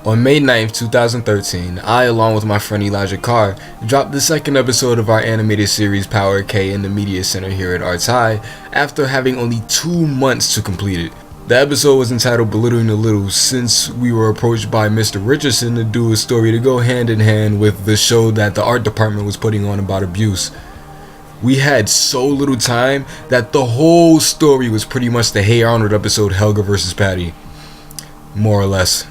On May 9th, 2013, I, along with my friend Elijah Carr, dropped the second episode of our animated series Power K in the Media Center here at Arts High after having only 2 months to complete it. The episode was entitled Belittling the Little, since we were approached by Mr. Richardson to do a story to go hand in hand with the show that the art department was putting on about abuse. We had so little time that the whole story was pretty much the Hey Arnold episode Helga vs. Patty. More or less.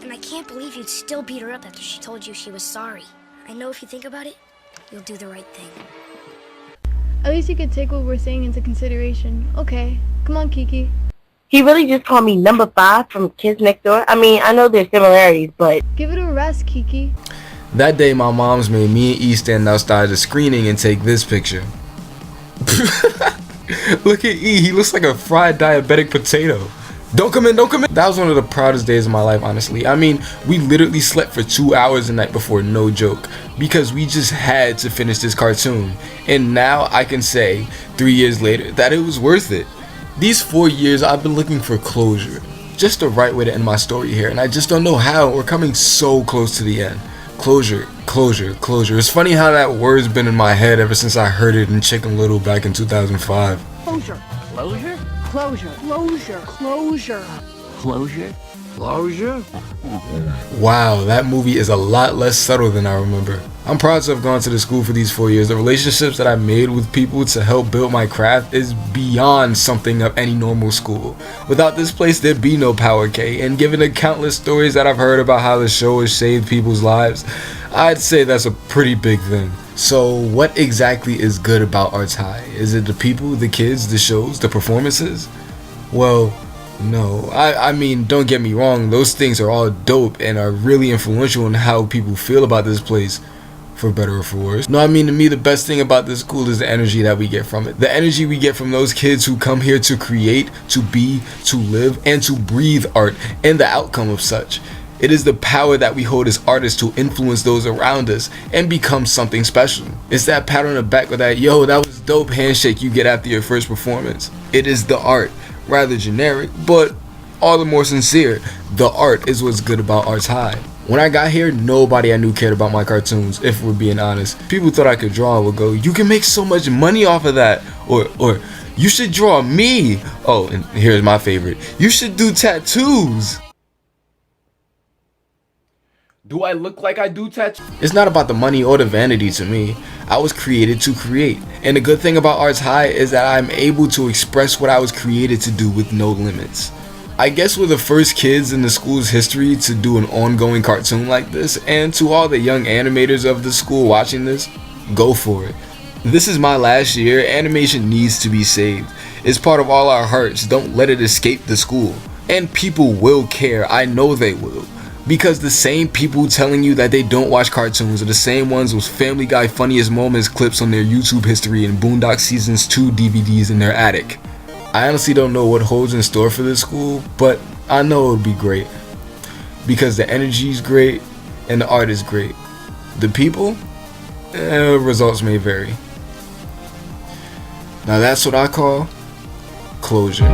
And I can't believe you'd still beat her up after she told you she was sorry. I know if you think about it, you'll do the right thing. At least you could take what we're saying into consideration. Okay, come on, Kiki. He really just called me number 5 from Kids Next Door? I mean, I know there's similarities, but... Give it a rest, Kiki. That day, my mom's made me and E stand outside the screening and take this picture. Look at E, he looks like a fried diabetic potato. Don't come in, don't come in. That was one of the proudest days of my life, honestly. I mean, we literally slept for 2 hours the night before, no joke, because we just had to finish this cartoon. And now I can say, 3 years later, that it was worth it. These 4 years, I've been looking for closure. Just the right way to end my story here, and I just don't know how. We're coming so close to the end. Closure, closure, closure. It's funny how that word's been in my head ever since I heard it in Chicken Little back in 2005. Closure. Closure? Closure. Closure. Closure. Closure? Closure? Wow, that movie is a lot less subtle than I remember. I'm proud to have gone to the school for these 4 years. The relationships that I made with people to help build my craft is beyond something of any normal school. Without this place, there'd be no Power K, and given the countless stories that I've heard about how the show has saved people's lives, I'd say that's a pretty big thing. So what exactly is good about Arts High? Is it the people, the kids, the shows, the performances? Well, no. I mean, don't get me wrong, those things are all dope and are really influential in how people feel about this place, for better or for worse. No, I mean, to me, the best thing about this school is the energy that we get from it. The energy we get from those kids who come here to create, to be, to live, and to breathe art, and the outcome of such. It is the power that we hold as artists to influence those around us and become something special. It's that pat on the back or that, yo, that was dope handshake you get after your first performance. It is the art. Rather generic, but all the more sincere. The art is what's good about Arts High. When I got here, nobody I knew cared about my cartoons, if we're being honest. People thought I could draw and would go, you can make so much money off of that, or you should draw me. Oh, and here's my favorite, you should do tattoos. Do I look like I do tattoos? It's not about the money or the vanity to me. I was created to create. And the good thing about Arts High is that I'm able to express what I was created to do with no limits. I guess we're the first kids in the school's history to do an ongoing cartoon like this, and to all the young animators of the school watching this, go for it. This is my last year. Animation needs to be saved. It's part of all our hearts. Don't let it escape the school. And people will care. I know they will. Because the same people telling you that they don't watch cartoons are the same ones with Family Guy Funniest Moments clips on their YouTube history and Boondock Seasons 2 DVDs in their attic. I honestly don't know what holds in store for this school, but I know it'll be great. Because the energy is great and the art is great. The people? Results may vary. Now that's what I call closure.